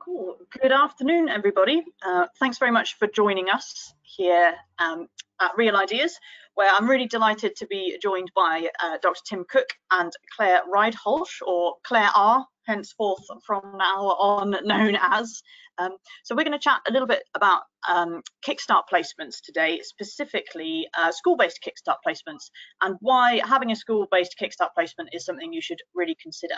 Cool. Good afternoon, everybody. Thanks very much for joining us here at Real Ideas, where I'm really delighted to be joined by Dr. Tim Cook and Clare Ridehalgh, or Clare R, henceforth from now on known as. So we're going to chat a little bit about Kickstart placements today, specifically school-based Kickstart placements, and why having a school-based Kickstart placement is something you should really consider.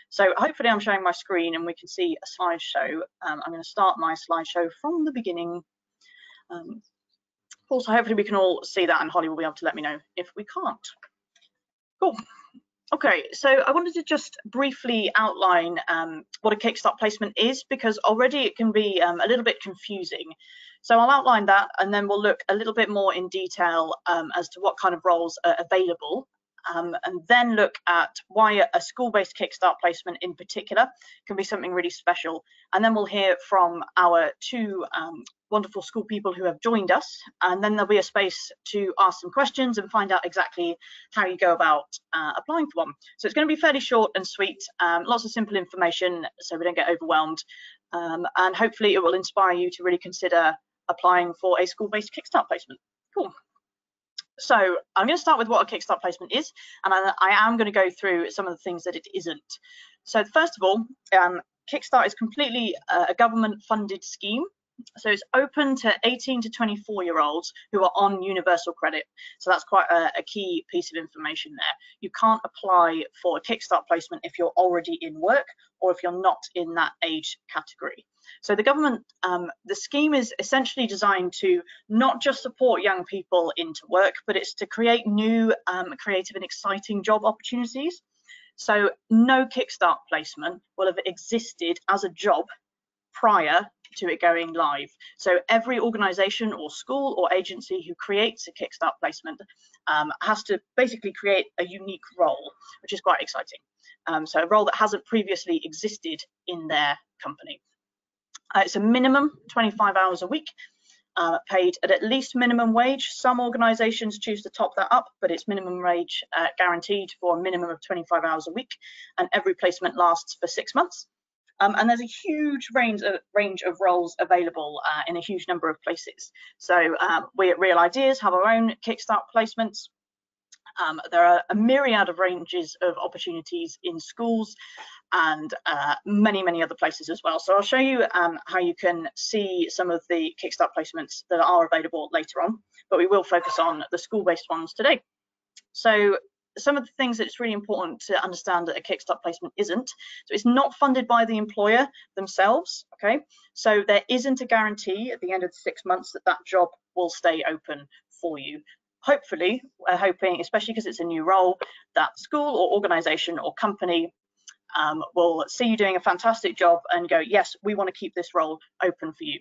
So hopefully I'm showing my screen and we can see a slideshow. I'm going to start my slideshow from the beginning. Also, hopefully we can all see that, and Holly will be able to let me know if we can't. Cool. Okay, so I wanted to just briefly outline what a Kickstart placement is, because already it can be a little bit confusing. So I'll outline that, and then we'll look a little bit more in detail as to what kind of roles are available, and then look at why a school-based Kickstart placement in particular can be something really special. And then we'll hear from our two wonderful school people who have joined us, and then there'll be a space to ask some questions and find out exactly how you go about applying for one. So it's going to be fairly short and sweet, lots of simple information so we don't get overwhelmed, and hopefully it will inspire you to really consider applying for a school-based Kickstart placement. Cool. So I'm going to start with what a Kickstart placement is, and I am going to go through some of the things that it isn't. So first of all, Kickstart is completely a government-funded scheme. So it's open to 18 to 24-year-olds who are on universal credit. So that's quite a key piece of information there. You can't apply for a Kickstart placement if you're already in work or if you're not in that age category. So the government, the scheme is essentially designed to not just support young people into work, but it's to create new creative and exciting job opportunities. So no Kickstart placement will have existed as a job prior to it going live. So every organisation or school or agency who creates a Kickstart placement has to basically create a unique role, which is quite exciting. So a role that hasn't previously existed in their company. It's a minimum 25 hours a week, paid at least minimum wage. Some organisations choose to top that up, but it's minimum wage guaranteed for a minimum of 25 hours a week, and every placement lasts for 6 months. And there's a huge range of roles available in a huge number of places. So we at Real Ideas have our own Kickstart placements. There are a myriad of ranges of opportunities in schools and many other places as well. So I'll show you how you can see some of the Kickstart placements that are available later on, but we will focus on the school-based ones today. So some of the things that it's really important to understand that a Kickstart placement isn't. So it's not funded by the employer themselves, okay? So there isn't a guarantee at the end of the 6 months that that job will stay open for you. Hopefully, we're hoping, especially because it's a new role, that school or organisation or company will see you doing a fantastic job and go, yes, we want to keep this role open for you.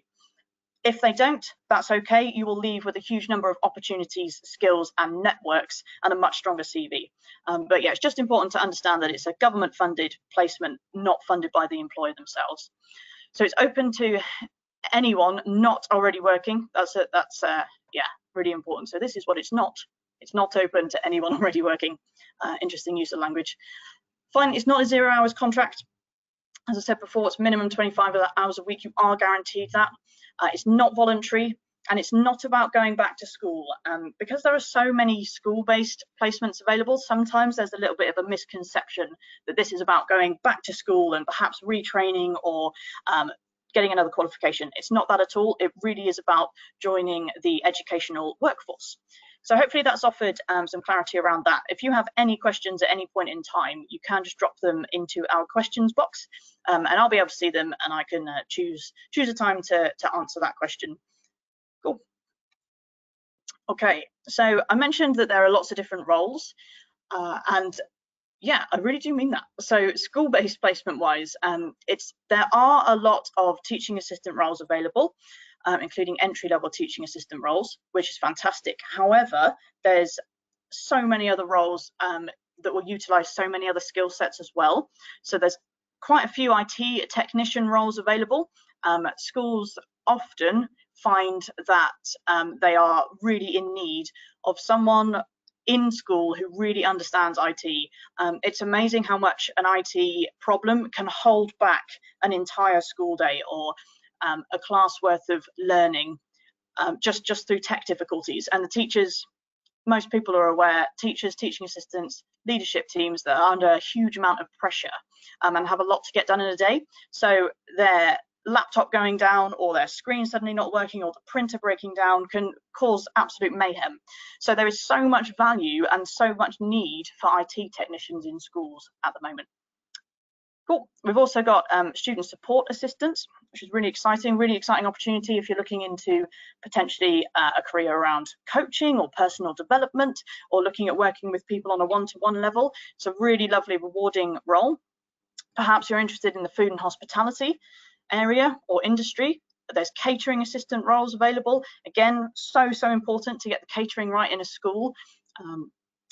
If they don't, that's okay. You will leave with a huge number of opportunities, skills and networks and a much stronger CV. But yeah, it's just important to understand that it's a government funded placement, not funded by the employer themselves. So it's open to anyone not already working. That's yeah, really important. So this is what it's not. It's not open to anyone already working. Interesting use of language. Fine, it's not a 0 hours contract. As I said before, it's minimum 25 hours a week. You are guaranteed that. It's not voluntary, and it's not about going back to school. Because there are so many school-based placements available, sometimes there's a little bit of a misconception that this is about going back to school and perhaps retraining or getting another qualification. It's not that at all. It really is about joining the educational workforce. So hopefully that's offered some clarity around that. If you have any questions at any point in time, you can just drop them into our questions box, and I'll be able to see them, and I can choose a time to answer that question. Cool. Okay, so I mentioned that there are lots of different roles, and yeah, I really do mean that. So school-based placement-wise, there are a lot of teaching assistant roles available, including entry-level teaching assistant roles, which is fantastic. However, there's so many other roles that will utilise so many other skill sets as well. So there's quite a few IT technician roles available. Schools often find that they are really in need of someone in school who really understands IT. It's amazing how much an IT problem can hold back an entire school day or a class worth of learning just through tech difficulties. And the teachers, most people are aware, teachers, teaching assistants, leadership teams that are under a huge amount of pressure and have a lot to get done in a day. So their laptop going down or their screen suddenly not working or the printer breaking down can cause absolute mayhem. So there is so much value and so much need for IT technicians in schools at the moment. Cool. We've also got student support assistants, which is really exciting opportunity if you're looking into potentially a career around coaching or personal development, or looking at working with people on a one-to-one level. It's a really lovely, rewarding role. Perhaps you're interested in the food and hospitality area or industry. There's catering assistant roles available. Again, so important to get the catering right in a school.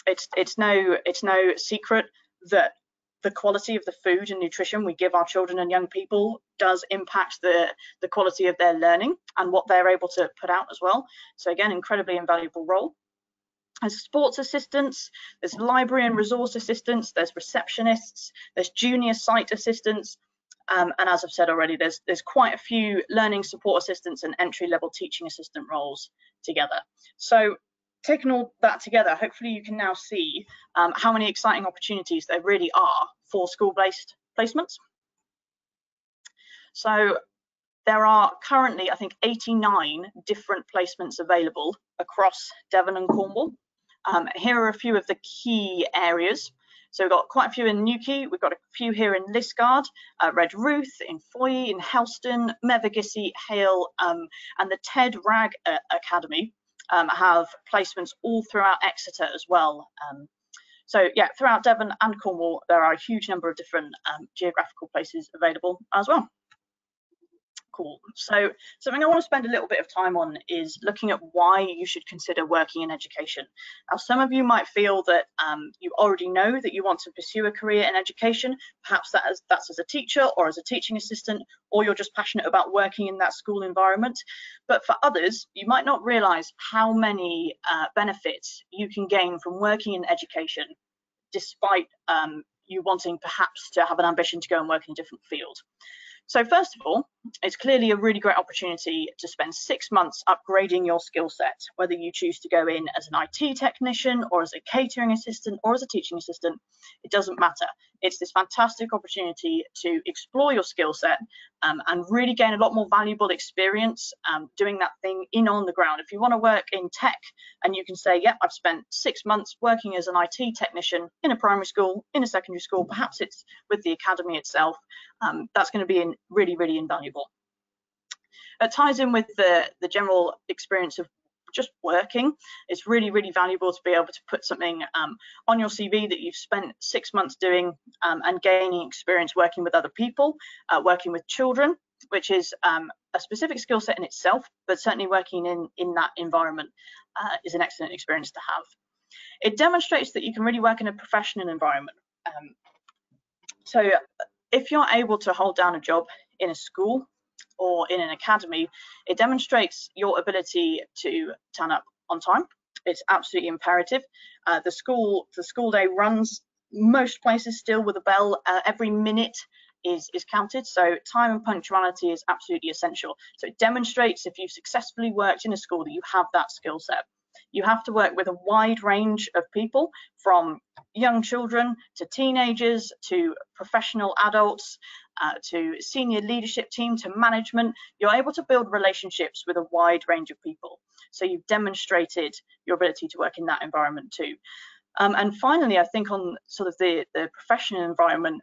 It's no secret that the quality of the food and nutrition we give our children and young people does impact the quality of their learning and what they're able to put out as well. So again, incredibly invaluable role. There's sports assistants, there's library and resource assistants, there's receptionists, there's junior site assistants, and as I've said already, there's quite a few learning support assistants and entry-level teaching assistant roles together. So taking all that together, hopefully you can now see how many exciting opportunities there really are for school-based placements. So there are currently, I think, 89 different placements available across Devon and Cornwall. Here are a few of the key areas. So we've got quite a few in Newquay, we've got a few here in Liskeard, Redruth, in Foy, in Helston, Mevagissey, Hale, and the Ted Ragg Academy have placements all throughout Exeter as well. So yeah, throughout Devon and Cornwall, there are a huge number of different geographical places available as well. Cool. So something I want to spend a little bit of time on is looking at why you should consider working in education. Now, some of you might feel that you already know that you want to pursue a career in education, perhaps that's as a teacher or as a teaching assistant, or you're just passionate about working in that school environment. But for others, you might not realize how many benefits you can gain from working in education, despite you wanting perhaps to have an ambition to go and work in a different field. So first of all, it's clearly a really great opportunity to spend 6 months upgrading your skill set, whether you choose to go in as an IT technician or as a catering assistant or as a teaching assistant, it doesn't matter. It's this fantastic opportunity to explore your skill set and really gain a lot more valuable experience doing that thing on the ground. If you want to work in tech and you can say, yep, I've spent 6 months working as an IT technician in a primary school, in a secondary school, perhaps it's with the academy itself, that's going to be really invaluable. It ties in with the general experience of just working. It's really valuable to be able to put something on your CV that you've spent 6 months doing and gaining experience working with other people, working with children, which is a specific skill set in itself, but certainly working in that environment is an excellent experience to have. It demonstrates that you can really work in a professional environment. So if you're able to hold down a job in a school or in an academy, it demonstrates your ability to turn up on time. It's absolutely imperative. The school day runs most places still with a bell. Every minute is counted, so time and punctuality is absolutely essential. So it demonstrates, if you've successfully worked in a school, that you have that skill set. You have to work with a wide range of people, from young children to teenagers to professional adults to senior leadership team to management. You're able to build relationships with a wide range of people. So you've demonstrated your ability to work in that environment too. And finally, I think on sort of the professional environment,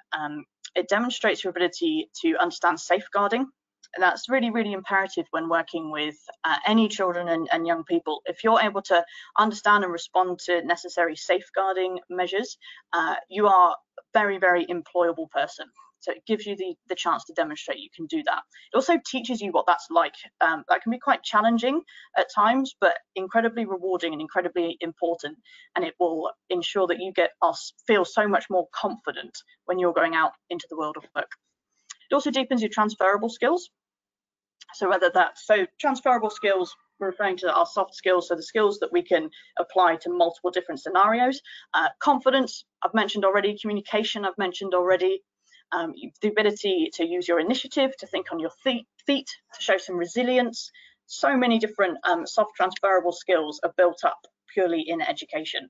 it demonstrates your ability to understand safeguarding. And that's really imperative when working with any children and young people. If you're able to understand and respond to necessary safeguarding measures, you are a very employable person. So it gives you the chance to demonstrate you can do that. It also teaches you what that's like. That can be quite challenging at times, but incredibly rewarding and incredibly important. And it will ensure that you feel so much more confident when you're going out into the world of work. It also deepens your transferable skills. So transferable skills we're referring to our soft skills, so the skills that we can apply to multiple different scenarios. Confidence, I've mentioned already. Communication, I've mentioned already. The ability to use your initiative, to think on your feet, to show some resilience. So many different soft transferable skills are built up purely in education.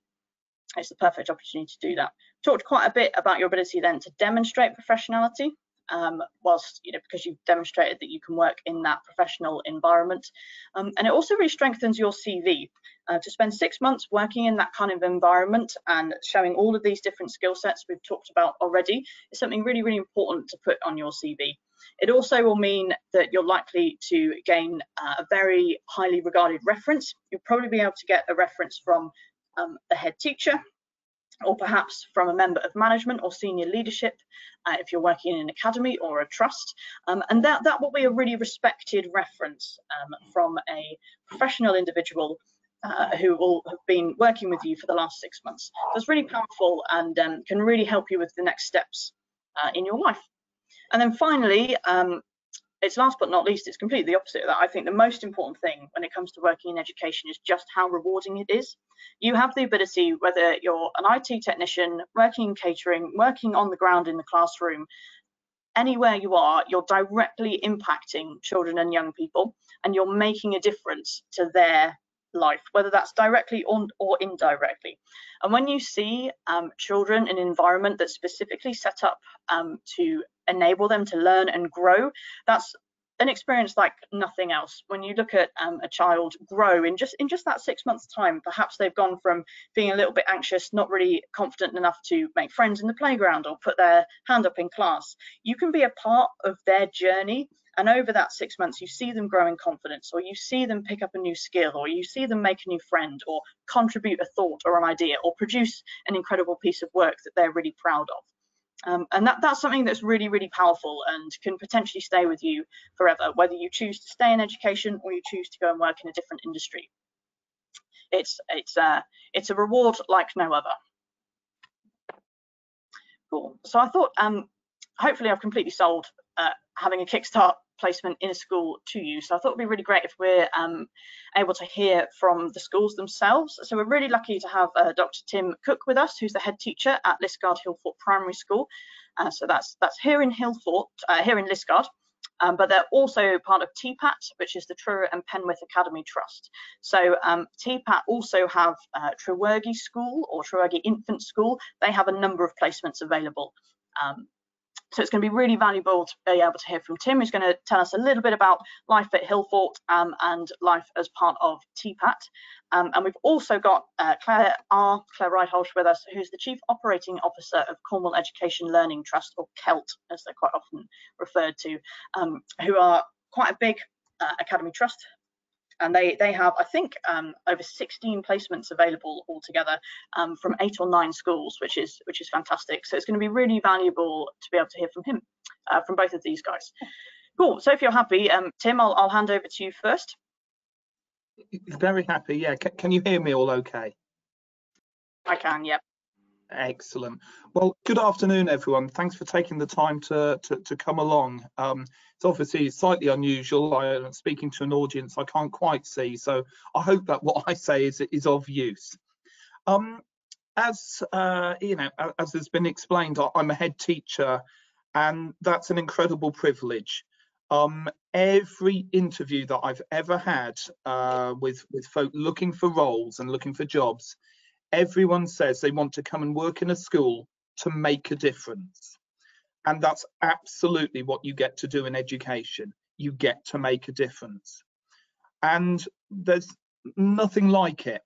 It's the perfect opportunity to do that. Talked quite a bit about your ability then to demonstrate professionality, whilst, because you've demonstrated that you can work in that professional environment. And it also really strengthens your CV. To spend 6 months working in that kind of environment and showing all of these different skill sets we've talked about already is something really, really important to put on your CV. It also will mean that you're likely to gain a very highly regarded reference. You'll probably be able to get a reference from the head teacher, or perhaps from a member of management or senior leadership, if you're working in an academy or a trust. And that will be a really respected reference from a professional individual who will have been working with you for the last 6 months. So it's really powerful and can really help you with the next steps in your life. And then finally, it's last but not least, it's completely the opposite of that. I think the most important thing when it comes to working in education is just how rewarding it is. You have the ability, whether you're an IT technician, working in catering, working on the ground in the classroom, anywhere you are, you're directly impacting children and young people, and you're making a difference to their life, whether that's directly or indirectly. And when you see children in an environment that's specifically set up to enable them to learn and grow, that's an experience like nothing else. When you look at a child grow in just that 6 months time, perhaps they've gone from being a little bit anxious, not really confident enough to make friends in the playground or put their hand up in class. You can be a part of their journey, and over that 6 months you see them grow in confidence, or you see them pick up a new skill, or you see them make a new friend, or contribute a thought or an idea, or produce an incredible piece of work that they're really proud of. And that's something that's really, really powerful and can potentially stay with you forever, whether you choose to stay in education or you choose to go and work in a different industry. It's a reward like no other. Cool. So I thought, hopefully I've completely sold having a Kickstart placement in a school to you. So I thought it'd be really great if we're able to hear from the schools themselves. So we're really lucky to have Dr. Tim Cook with us, who's the head teacher at Liskeard Hillfort Primary School. So that's here in Hillfort, here in Liskeard. But they're also part of TPAT, which is the Truro and Penwith Academy Trust. So TPAT also have Trewergy School or Trewergy Infant School. They have a number of placements available. So it's going to be really valuable to be able to hear from Tim, who's going to tell us a little bit about life at Hillfort and life as part of TPAT. And we've also got Clare Ridehalgh with us, who's the Chief Operating Officer of Cornwall Education Learning Trust, or CELT, as they're quite often referred to, who are quite a big academy trust. And they have, I think, over 16 placements available altogether from 8 or 9 schools, which is fantastic. So it's going to be really valuable to be able to hear from him, from both of these guys. Cool. So if you're happy, Tim, I'll hand over to you first. Very happy. Yeah. Can you hear me all okay? I can. Yep. Excellent. Well, good afternoon, everyone. Thanks for taking the time to come along. It's obviously slightly unusual. I'm speaking to an audience I can't quite see, so I hope that what I say is of use. As as has been explained, I'm a head teacher, and that's an incredible privilege. Every interview that I've ever had with folk looking for roles and looking for jobs, everyone says they want to come and work in a school to make a difference. And that's absolutely what you get to do in education. You get to make a difference. And there's nothing like it.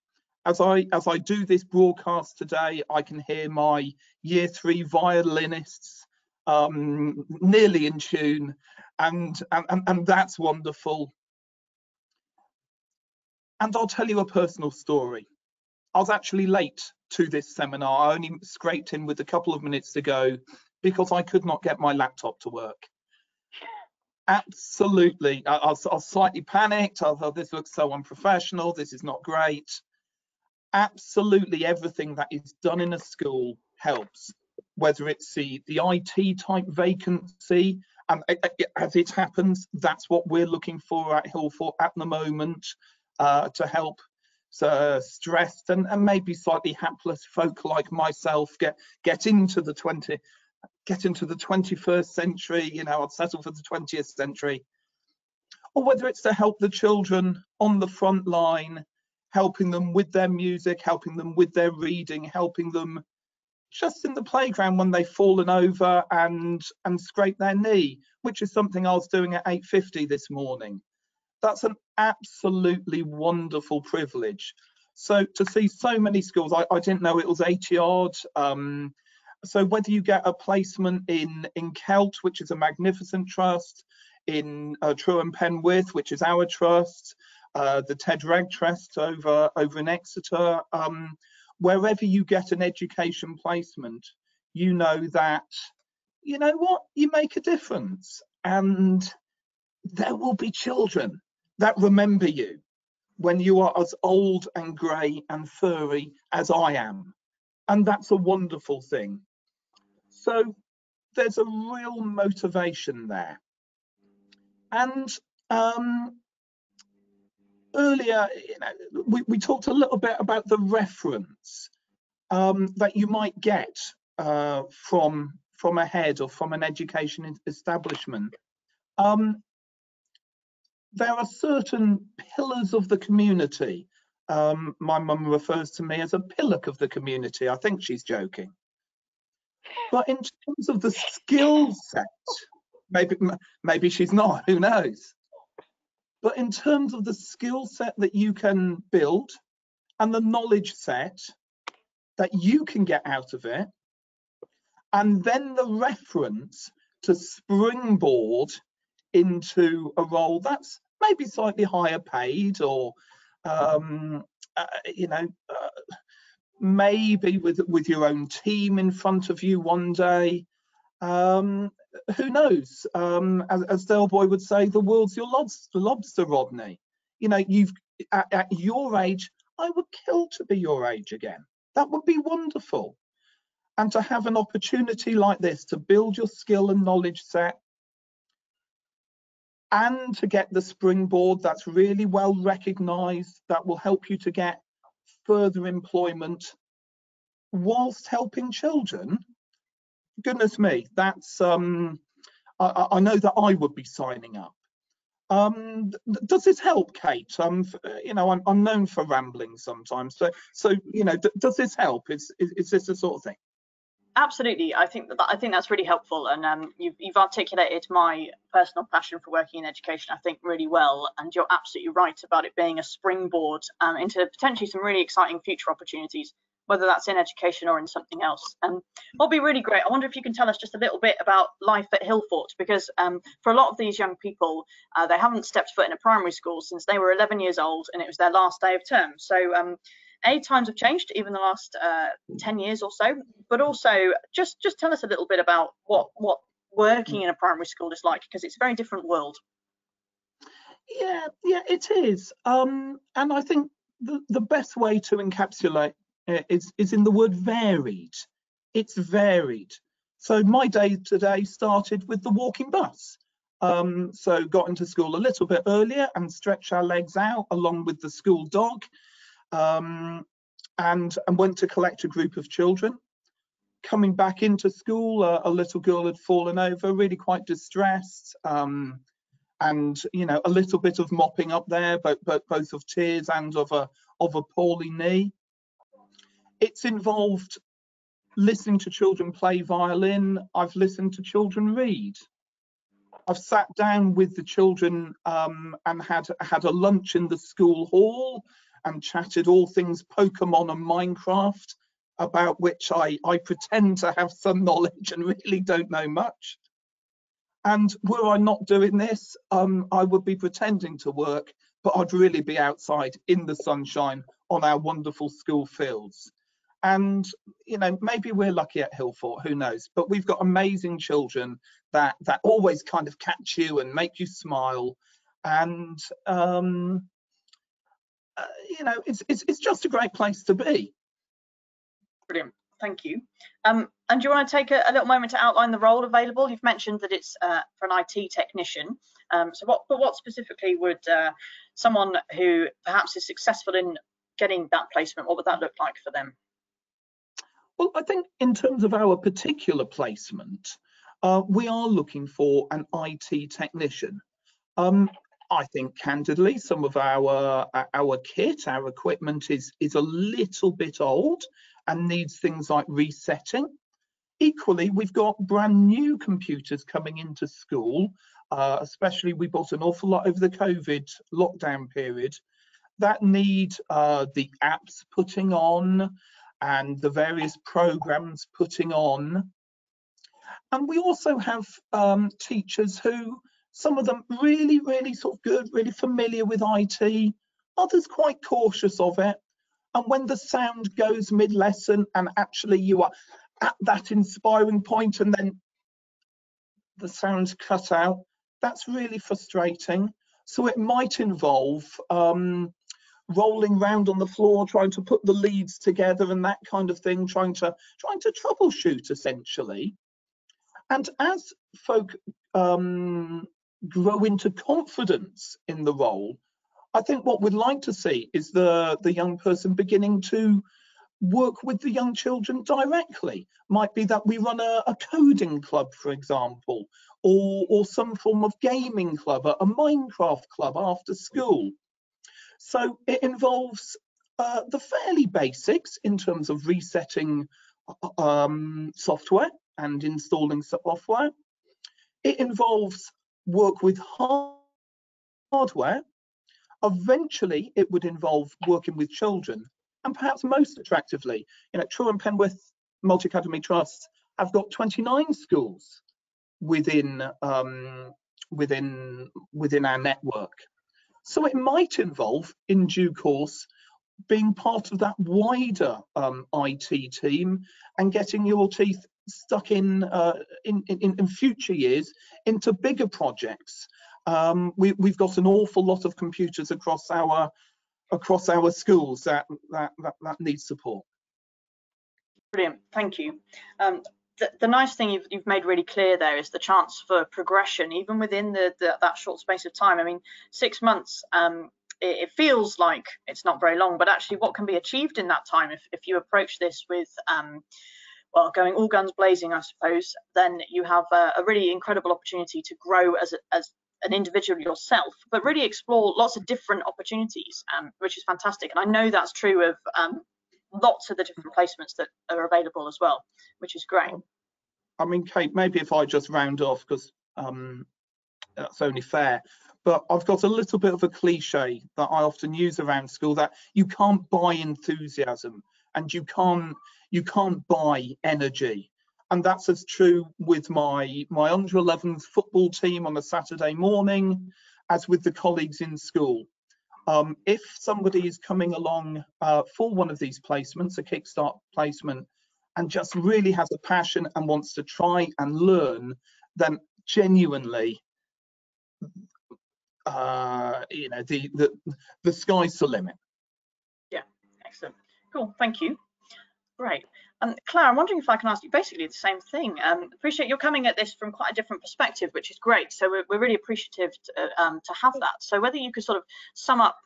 As I do this broadcast today, I can hear my Year 3 violinists nearly in tune, and that's wonderful. And I'll tell you a personal story. I was actually late to this seminar. I only scraped in with a couple of minutes to go because I could not get my laptop to work. Absolutely. I was slightly panicked. I thought, this looks so unprofessional. This is not great. Absolutely everything that is done in a school helps, whether it's the IT type vacancy. And as it happens, that's what we're looking for at Hillfort at the moment. to help stressed and maybe slightly hapless folk like myself get into the 21st century. You know, I'd settle for the 20th century. Or whether it's to help the children on the front line, helping them with their music, helping them with their reading, helping them just in the playground when they've fallen over and scraped their knee, which is something I was doing at 8:50 this morning. That's an absolutely wonderful privilege. So to see so many schools, I didn't know it was 80 odd. So whether you get a placement in CELT, which is a magnificent trust, in True and Penwith, which is our trust, the Ted Ragg Trust over in Exeter, wherever you get an education placement, you know that, you know what, you make a difference. And there will be children that remember you when you are as old and grey and furry as I am. And that's a wonderful thing. So there's a real motivation there. And earlier, you know, we talked a little bit about the reference that you might get from a head or from an education establishment. There are certain pillars of the community. My mum refers to me as a pillock of the community. I think she's joking. But in terms of the skill set, maybe she's not, who knows? But in terms of the skill set that you can build and the knowledge set that you can get out of it, and then the reference to springboard into a role that's maybe slightly higher paid, or you know, maybe with your own team in front of you one day. Who knows? As Del Boy would say, the world's your lobster, Rodney. You know, you've at your age, I would kill to be your age again. That would be wonderful. And to have an opportunity like this to build your skill and knowledge set, and to get the springboard that's really well recognised, that will help you to get further employment whilst helping children. Goodness me, that's I know that I would be signing up. Does this help, Kate? You know, I'm known for rambling sometimes, so you know, does this help? Is this the sort of thing? Absolutely, I think that's really helpful, and you've articulated my personal passion for working in education, I think, really well. And you're absolutely right about it being a springboard into potentially some really exciting future opportunities, whether that's in education or in something else. What'll be really great, I wonder if you can tell us just a little bit about life at Hillfort, because for a lot of these young people, they haven't stepped foot in a primary school since they were 11 years old, and it was their last day of term. So times have changed, even the last 10 years or so, but also just tell us a little bit about what working in a primary school is like, because it's a very different world. Yeah, it is. And I think the best way to encapsulate it is in the word varied. It's varied. So my day today started with the walking bus. So got into school a little bit earlier and stretched our legs out along with the school dog. And went to collect a group of children. Coming back into school, a little girl had fallen over, really quite distressed, and you know, a little bit of mopping up there, but both of tears and of a poorly knee. It's involved listening to children play violin. I've listened to children read. I've sat down with the children and had a lunch in the school hall and chatted all things Pokemon and Minecraft, about which I pretend to have some knowledge and really don't know much. And were I not doing this, I would be pretending to work, but I'd really be outside in the sunshine on our wonderful school fields. And you know, maybe we're lucky at Hillfort, who knows? But we've got amazing children that always kind of catch you and make you smile. And you know, it's just a great place to be. Brilliant. thank you. And do you want to take a little moment to outline the role available? You've mentioned that it's for an IT technician. So what specifically would someone who perhaps is successful in getting that placement, what would that look like for them? Well, I think in terms of our particular placement, we are looking for an IT technician. I think candidly, some of our kit, our equipment is a little bit old and needs things like resetting. Equally, we've got brand new computers coming into school, especially we bought an awful lot over the COVID lockdown period that need the apps putting on and the various programs putting on. And we also have teachers who, some of them really sort of good, really familiar with IT, others quite cautious of it. And when the sound goes mid-lesson and actually you are at that inspiring point and then the sound's cut out, that's really frustrating. So it might involve rolling around on the floor, trying to put the leads together and that kind of thing, trying to troubleshoot essentially. And as folk grow into confidence in the role, I think what we'd like to see is the young person beginning to work with the young children directly. Might be that we run a coding club, for example, or some form of gaming club, a Minecraft club after school. So it involves the fairly basics in terms of resetting software and installing software. It involves work with hardware. Eventually, it would involve working with children, and perhaps most attractively, Truro and Penwith Multi-Academy Trusts have got 29 schools within our network. So it might involve, in due course, being part of that wider IT team and getting your teeth stuck in future years into bigger projects. We've got an awful lot of computers across our schools that need support. Brilliant, thank you. The nice thing you've made really clear there is the chance for progression, even within that short space of time. I mean, 6 months, it feels like it's not very long, but actually what can be achieved in that time if you approach this with well, going all guns blazing, I suppose, then you have a really incredible opportunity to grow as an individual yourself, but really explore lots of different opportunities, which is fantastic. And I know that's true of lots of the different placements that are available as well, which is great. I mean, Kate, maybe if I just round off, because that's only fair, but I've got a little bit of a cliche that I often use around school, that you can't buy enthusiasm and you can't buy energy. And that's as true with my under 11s football team on a Saturday morning as with the colleagues in school. If somebody is coming along for one of these placements, a Kickstart placement, and just really has a passion and wants to try and learn, then genuinely, the sky's the limit. Yeah, excellent. Cool, thank you. Great. Claire, I'm wondering if I can ask you basically the same thing. Appreciate you're coming at this from quite a different perspective, which is great. So we're really appreciative to have that. So whether you could sort of sum up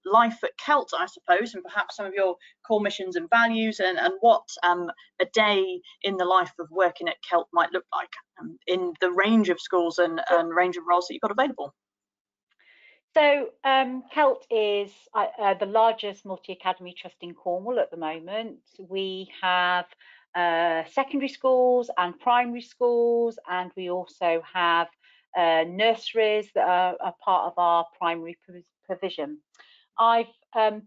life at CELT, I suppose, and perhaps some of your core missions and values, and what a day in the life of working at CELT might look like in the range of schools and range of roles that you've got available. So CELT is the largest multi-academy trust in Cornwall at the moment. We have secondary schools and primary schools, and we also have nurseries that are part of our primary provision. I've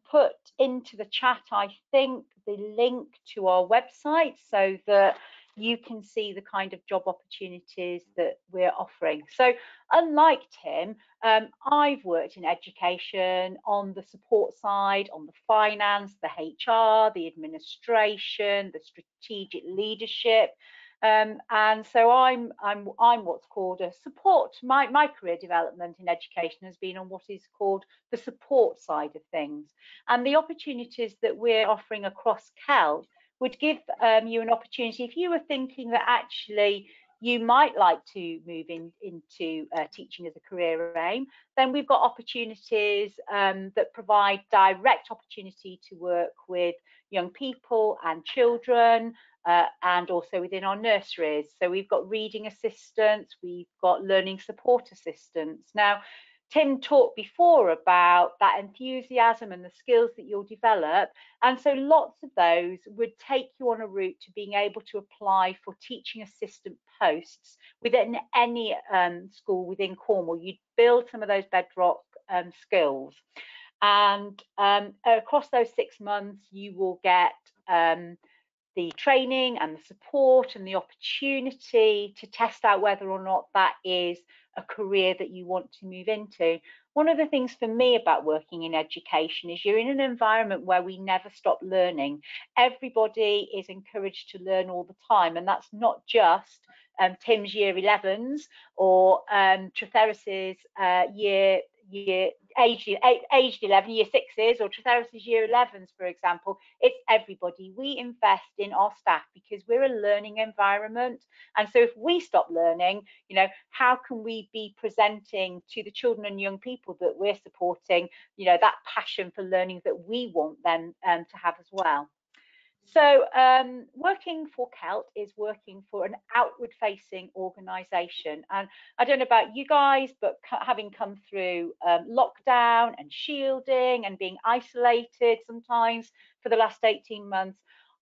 put into the chat, I think, the link to our website so that you can see the kind of job opportunities that we're offering. So unlike Tim, I've worked in education on the support side, on the finance, the HR, the administration, the strategic leadership. And so I'm what's called a support. My career development in education has been on what is called the support side of things. And the opportunities that we're offering across CELT would give you an opportunity, if you were thinking that actually you might like to move into teaching as a career aim, then we've got opportunities that provide direct opportunity to work with young people and children, and also within our nurseries. So we've got reading assistants, we've got learning support assistants. Now, Tim talked before about that enthusiasm and the skills that you'll develop, and so lots of those would take you on a route to being able to apply for teaching assistant posts within any school within Cornwall. You'd build some of those bedrock skills, and across those 6 months you will get the training and the support and the opportunity to test out whether or not that is a career that you want to move into. One of the things for me about working in education is you're in an environment where we never stop learning. Everybody is encouraged to learn all the time, and that's not just Tim's year 11s or Tretheris's aged 11 year 6s or Tretheris's year 11s, for example. It's everybody. We invest in our staff because we're a learning environment, and so if we stop learning, you know, how can we be presenting to the children and young people that we're supporting, you know, that passion for learning that we want them to have as well? So working for CELT is working for an outward-facing organisation, and I don't know about you guys, but having come through lockdown and shielding and being isolated sometimes for the last 18 months,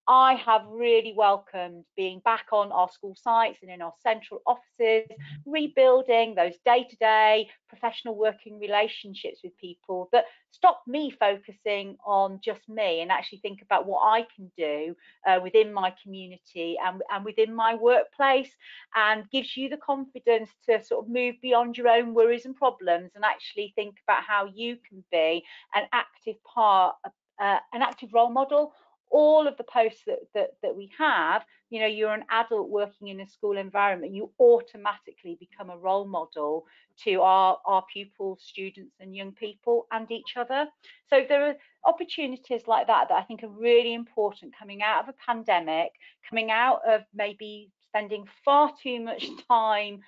I have really welcomed being back on our school sites and in our central offices, rebuilding those day-to-day professional working relationships with people that stop me focusing on just me and actually think about what I can do within my community and within my workplace, and gives you the confidence to sort of move beyond your own worries and problems and actually think about how you can be an active part, an active role model. All of the posts that we have, you know, you're an adult working in a school environment, you automatically become a role model to our pupils, students and young people and each other. So there are opportunities like that that I think are really important coming out of a pandemic, coming out of maybe spending far too much time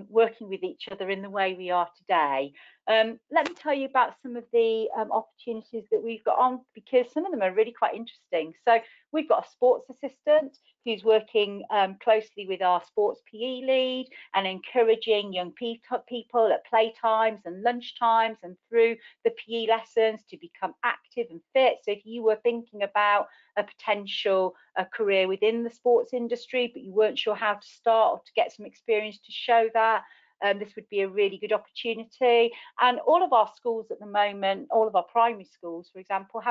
working with each other in the way we are today. Let me tell you about some of the opportunities that we've got on, because some of them are really quite interesting. So we've got a sports assistant who's working closely with our sports PE lead and encouraging young people at playtimes and lunch times and through the PE lessons to become active and fit. So if you were thinking about a potential career within the sports industry, but you weren't sure how to start or to get some experience to show that, this would be a really good opportunity. And all of our schools at the moment, all of our primary schools, for example,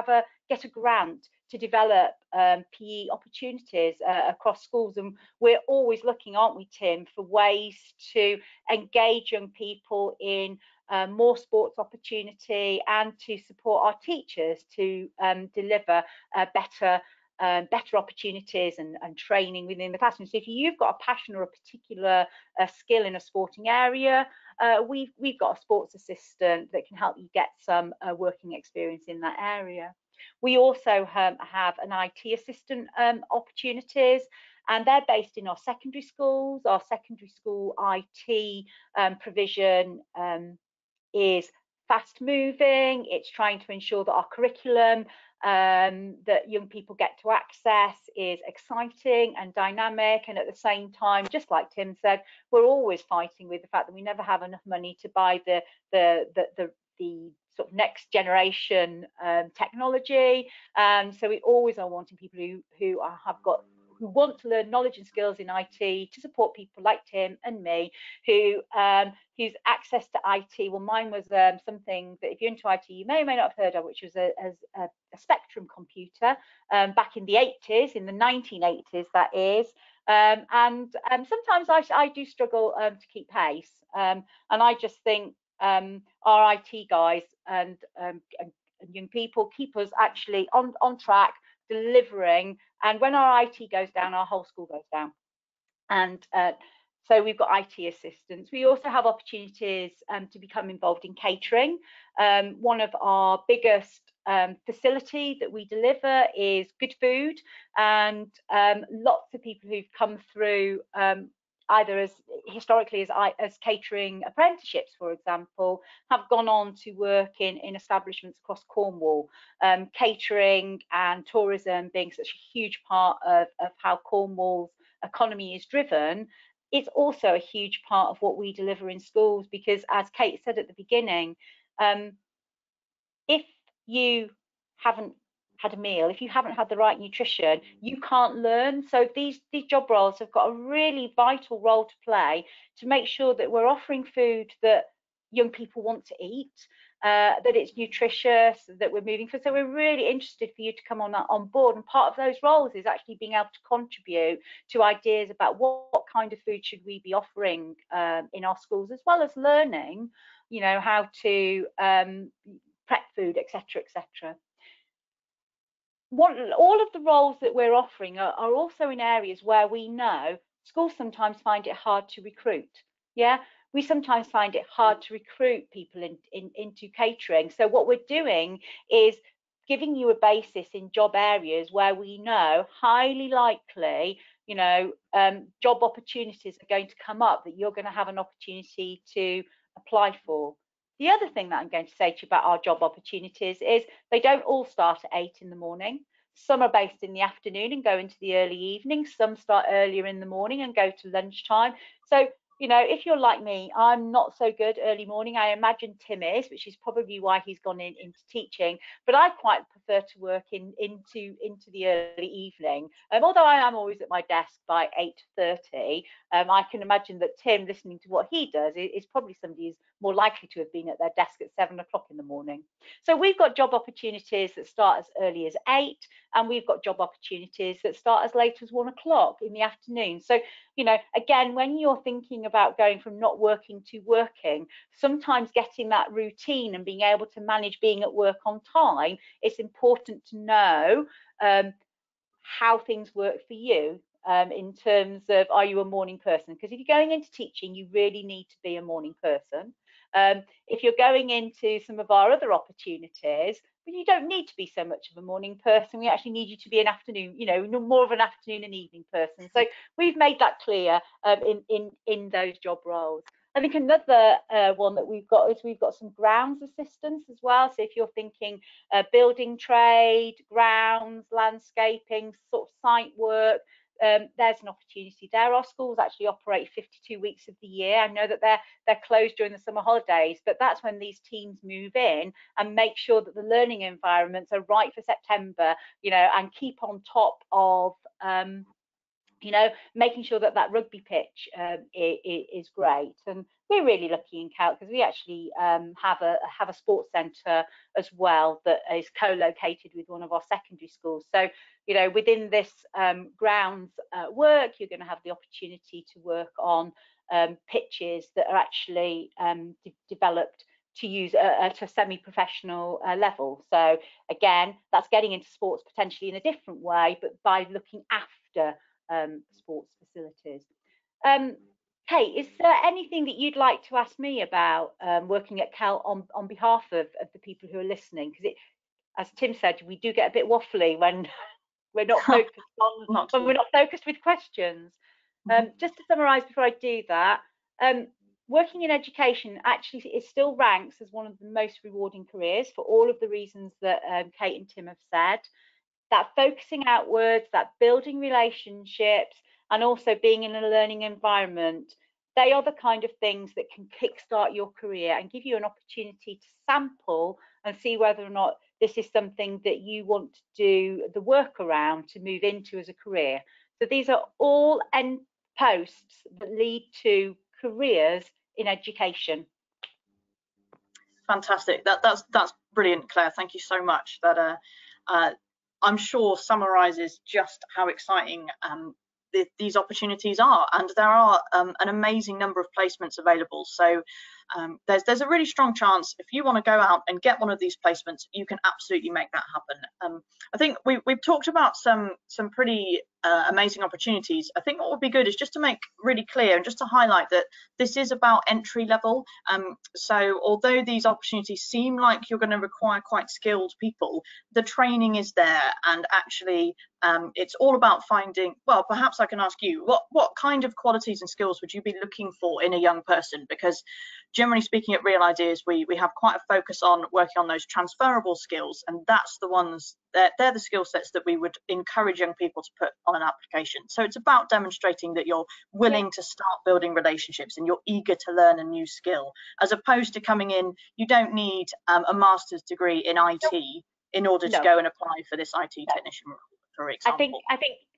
get a grant to develop PE opportunities across schools. And we're always looking, aren't we, Tim, for ways to engage young people in more sports opportunity and to support our teachers to deliver better opportunities and training within the classroom. So if you've got a passion or a particular skill in a sporting area, we've got a sports assistant that can help you get some working experience in that area. We also have an IT assistant opportunities, and they're based in our secondary schools. Our secondary school IT provision is fast moving. It's trying to ensure that our curriculum that young people get to access is exciting and dynamic, and at the same time, just like Tim said, we're always fighting with the fact that we never have enough money to buy the sort of next generation technology, and so we always are wanting people who want to learn knowledge and skills in IT to support people like Tim and me whose access to IT. Well, mine was something that if you're into IT, you may or may not have heard of, which was a Spectrum computer back in the 80s, in the 1980s, that is. And sometimes I do struggle to keep pace. And I just think our IT guys and young people keep us actually on track, delivering, and when our IT goes down, our whole school goes down. And so we've got IT assistants. We also have opportunities to become involved in catering. One of our biggest facility that we deliver is good food, and lots of people who've come through either as historically as catering apprenticeships, for example, have gone on to work in establishments across Cornwall. Catering and tourism being such a huge part of how Cornwall's economy is driven, it's also a huge part of what we deliver in schools, because as Kate said at the beginning, if you haven't had a meal, if you haven't had the right nutrition, you can't learn. So these job roles have got a really vital role to play to make sure that we're offering food that young people want to eat, that it's nutritious, that we're moving for. So we're really interested for you to come on board, and part of those roles is actually being able to contribute to ideas about what kind of food should we be offering in our schools, as well as learning, you know, how to prep food, etc., etc. All of the roles that we're offering are also in areas where we know schools sometimes find it hard to recruit. Yeah, we sometimes find it hard to recruit people into catering. So what we're doing is giving you a basis in job areas where we know highly likely, you know, job opportunities are going to come up that you're going to have an opportunity to apply for. The other thing that I'm going to say to you about our job opportunities is they don't all start at 8 in the morning. Some are based in the afternoon and go into the early evening. Some start earlier in the morning and go to lunchtime. So, you know, if you're like me, I'm not so good early morning. I imagine Tim is, which is probably why he's gone into teaching. But I quite prefer to work into the early evening. Although I am always at my desk by 8:30, I can imagine that Tim, listening to what he does, is probably somebody who's more likely to have been at their desk at 7 o'clock in the morning. So we've got job opportunities that start as early as 8, and we've got job opportunities that start as late as 1 o'clock in the afternoon. So, you know, again, when you're thinking about going from not working to working, sometimes getting that routine and being able to manage being at work on time, it's important to know how things work for you. In terms of, are you a morning person? Because if you're going into teaching, you really need to be a morning person. If you're going into some of our other opportunities, but you don't need to be so much of a morning person. We actually need you to be an afternoon, you know, more of an afternoon and evening person. So we've made that clear in those job roles. I think another one that we've got is we've got some grounds assistants as well. So if you're thinking building trade, grounds, landscaping, sort of site work, there's an opportunity there. Our schools actually operate 52 weeks of the year. I know that they're closed during the summer holidays, but that's when these teams move in and make sure that the learning environments are right for September, you know, and keep on top of you know, making sure that that rugby pitch is great. And we're really lucky in CELT because we actually have a sports centre as well that is co-located with one of our secondary schools. So, you know, within this grounds work, you're going to have the opportunity to work on pitches that are actually developed to use at a semi-professional level. So again, that's getting into sports potentially in a different way, but by looking after sports facilities. Kate, is there anything that you'd like to ask me about working at CELT on behalf of the people who are listening? Because as Tim said, we do get a bit waffly when we're not focused on when we're not focused with questions. Just to summarise before I do that, working in education actually it still ranks as one of the most rewarding careers for all of the reasons that Kate and Tim have said. That focusing outwards, that building relationships, and also being in a learning environment, they are the kind of things that can kickstart your career and give you an opportunity to sample and see whether or not this is something that you want to do the work around to move into as a career. So these are all end posts that lead to careers in education. Fantastic. That's brilliant, Claire. Thank you so much. That I'm sure summarises just how exciting these opportunities are, and there are an amazing number of placements available. So there's a really strong chance if you want to go out and get one of these placements, you can absolutely make that happen. I think we've talked about some pretty amazing opportunities. I think what would be good is just to make really clear and just to highlight that this is about entry level. So although these opportunities seem like you're going to require quite skilled people, the training is there, and actually it's all about finding, well, perhaps I can ask you, what kind of qualities and skills would you be looking for in a young person? Because generally speaking at Real Ideas, we have quite a focus on working on those transferable skills, and that's the ones they're the skill sets that we would encourage young people to put on an application. So it's about demonstrating that you're willing to start building relationships and you're eager to learn a new skill, as opposed to coming in, you don't need a master's degree in IT in order to go and apply for this IT technician role, for example.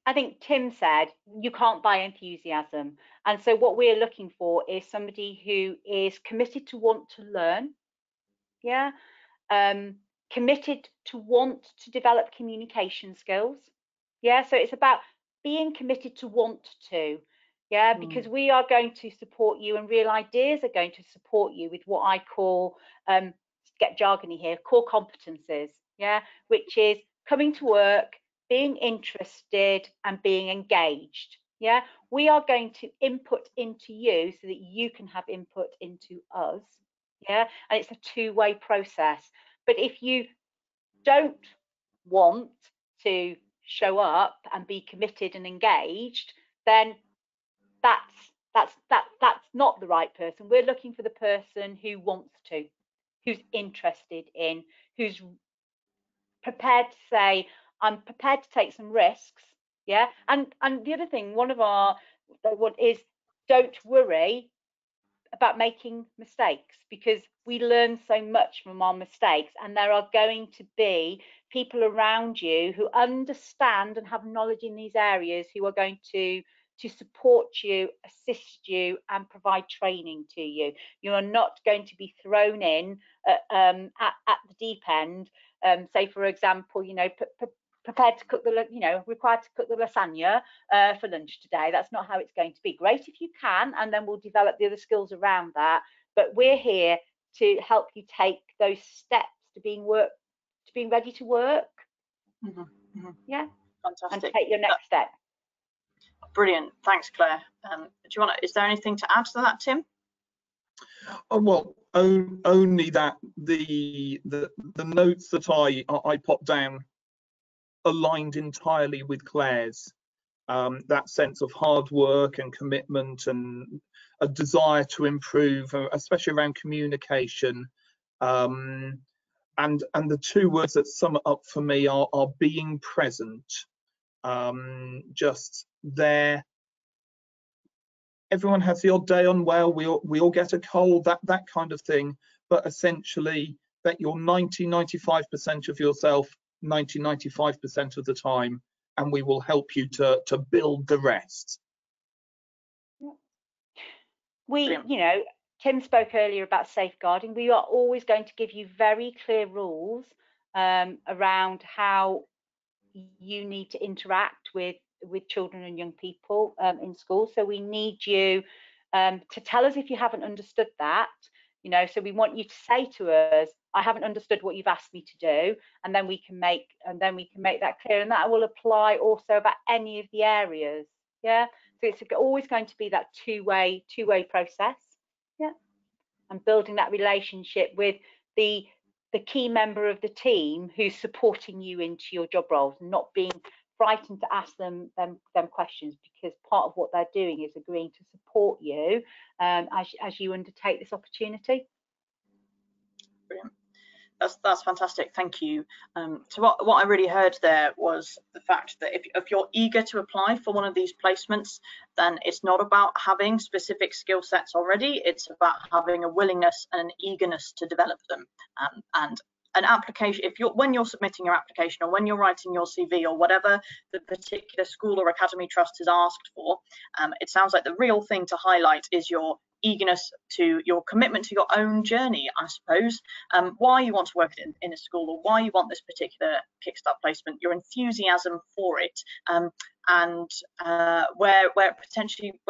I think Tim said you can't buy enthusiasm, and so what we're looking for is somebody who is committed to want to learn, committed to want to develop communication skills, so it's about being committed to want to, because we are going to support you, and Real Ideas are going to support you with what I call, get jargony here, core competencies, which is coming to work, being interested and being engaged. We are going to input into you so that you can have input into us, and it's a two-way process. But if you don't want to show up and be committed and engaged, then that's not the right person. We're looking for the person who wants to, who's interested in, who's prepared to say, I'm prepared to take some risks, and the other thing, one is don't worry about making mistakes, because we learn so much from our mistakes, and there are going to be people around you who understand and have knowledge in these areas who are going to support you, assist you, and provide training to you. You are not going to be thrown in at the deep end. Say, for example, prepared to cook required to cook the lasagna for lunch today. That's not how it's going to be. Great if you can, and then we'll develop the other skills around that. But we're here to help you take those steps to being ready to work. Fantastic. And take your next step. Brilliant. Thanks, Claire. Is there anything to add to that, Tim? Oh, well, only that the notes that I popped down aligned entirely with Claire's. That sense of hard work and commitment and a desire to improve, especially around communication. And the two words that sum it up for me are being present. Just there. Everyone has the odd day unwell. We all get a cold, that kind of thing. But essentially, that you're 95% of yourself 95% of the time, and we will help you to build the rest. Tim spoke earlier about safeguarding. We are always going to give you very clear rules around how you need to interact with children and young people in school. So we need you to tell us if you haven't understood that. So we want you to say to us, I haven't understood what you've asked me to do, and then we can make that clear, and that will apply also about any of the areas. So it's always going to be that two-way process, and building that relationship with the key member of the team who's supporting you into your job roles, and not being frightened to ask them questions, because part of what they're doing is agreeing to support you as you undertake this opportunity. Brilliant. That's fantastic. Thank you. So what I really heard there was the fact that if you're eager to apply for one of these placements, then it's not about having specific skill sets already. It's about having a willingness and an eagerness to develop them. And an application, when you're submitting your application, or when you're writing your CV, or whatever the particular school or academy trust has asked for, it sounds like the real thing to highlight is your eagerness, to your commitment to your own journey, I suppose, why you want to work in a school, or why you want this particular Kickstart placement, your enthusiasm for it, and where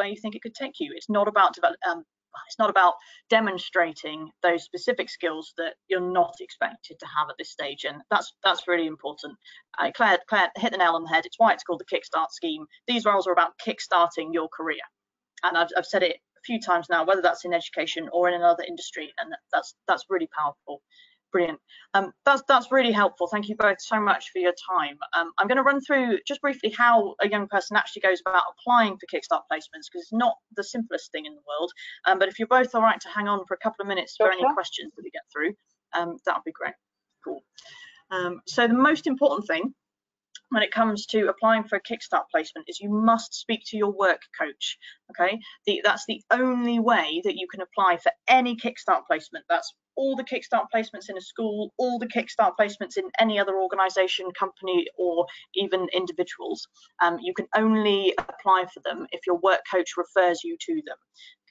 you think it could take you. It's not about it's not about demonstrating those specific skills that you're not expected to have at this stage, and that's really important. Claire hit the nail on the head. It's why it's called the Kickstart scheme. These roles are about kickstarting your career, and I've said it a few times now, whether that's in education or in another industry, and that's really powerful. Brilliant. That's really helpful. Thank you both so much for your time. I'm going to run through just briefly how a young person actually goes about applying for Kickstart placements, because it's not the simplest thing in the world. But if you're both all right to hang on for a couple of minutes for any questions that we get through, that would be great. Cool. So the most important thing when it comes to applying for a Kickstart placement is you must speak to your work coach. Okay, that's the only way that you can apply for any Kickstart placement. That's all the Kickstart placements in a school, all the Kickstart placements in any other organisation, company, or even individuals. You can only apply for them if your work coach refers you to them.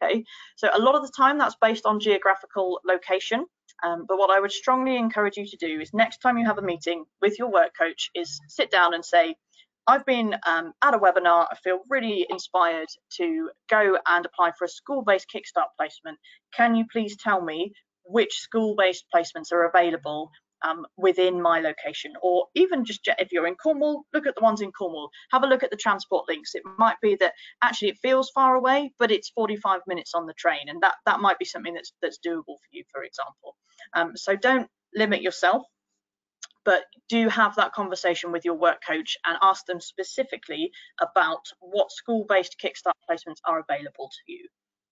Okay, so a lot of the time that's based on geographical location. But what I would strongly encourage you to do is next time you have a meeting with your work coach is sit down and say, I've been at a webinar, I feel really inspired to go and apply for a school-based Kickstart placement. Can you please tell me which school-based placements are available within my location? Or even just if you're in Cornwall, look at the ones in Cornwall, have a look at the transport links. It might be that actually it feels far away, but it's 45 minutes on the train, and that might be something that's doable for you, for example. So don't limit yourself, but do have that conversation with your work coach and ask them specifically about what school-based Kickstart placements are available to you.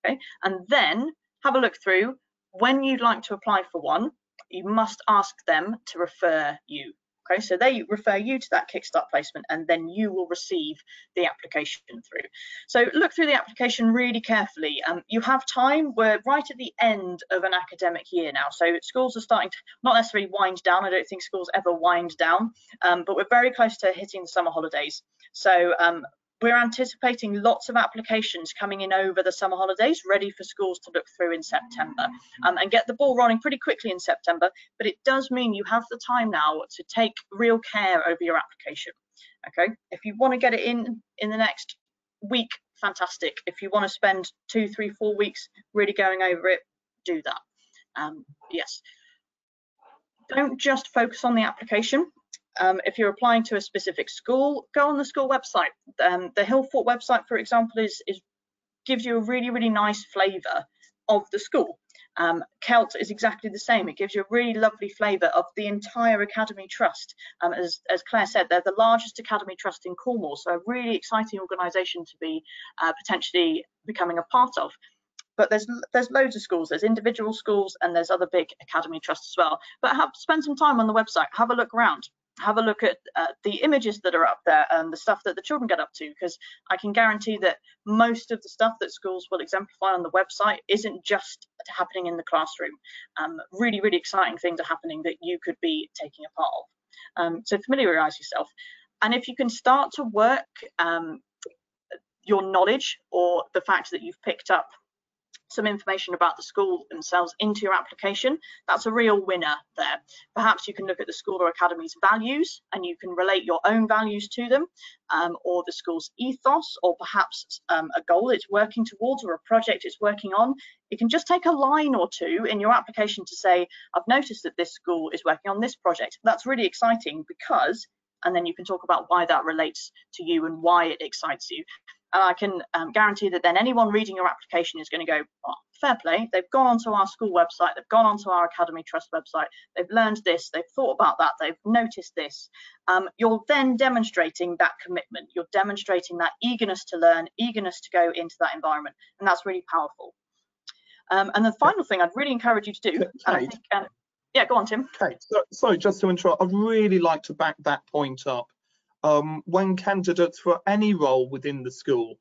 Okay, and then have a look through. When you'd like to apply for one, you must ask them to refer you. Okay, so they refer you to that Kickstart placement, and then you will receive the application through. So look through the application really carefully. You have time. We're right at the end of an academic year now, so schools are starting to not necessarily wind down. I don't think schools ever wind down, but we're very close to hitting the summer holidays. So we're anticipating lots of applications coming in over the summer holidays, ready for schools to look through in September, and get the ball rolling pretty quickly in September. But it does mean you have the time now to take real care over your application. Okay, if you want to get it in the next week, fantastic. If you want to spend 2, 3, 4 weeks really going over it, do that. Yes, don't just focus on the application. If you're applying to a specific school, go on the school website. The Hillfort website, for example, gives you a really, really nice flavour of the school. CELT is exactly the same. It gives you a really lovely flavour of the entire Academy Trust. As Claire said, they're the largest Academy Trust in Cornwall, so a really exciting organisation to be potentially becoming a part of. But there's loads of schools, there's individual schools, and there's other big Academy Trusts as well. But spend some time on the website, have a look around. Have a look at the images that are up there and the stuff that the children get up to, because I can guarantee that most of the stuff that schools will exemplify on the website isn't just happening in the classroom. Really, really exciting things are happening that you could be taking a part of. So familiarise yourself. And if you can start to work your knowledge or the fact that you've picked up some information about the school themselves into your application, that's a real winner there. Perhaps you can look at the school or academy's values and you can relate your own values to them, or the school's ethos, or perhaps a goal it's working towards or a project it's working on. You can just take a line or two in your application to say, I've noticed that this school is working on this project. That's really exciting because, and then you can talk about why that relates to you and why it excites you. And I can guarantee that then anyone reading your application is going to go, oh, fair play, they've gone onto our school website, they've gone onto our Academy Trust website, they've learned this, they've thought about that, they've noticed this. You're then demonstrating that commitment, you're demonstrating that eagerness to learn, eagerness to go into that environment, and that's really powerful. And the final thing I'd really encourage you to do, and I think, yeah, go on, Tim. Okay, so just to interrupt, I'd really like to back that point up. When candidates for any role within the school,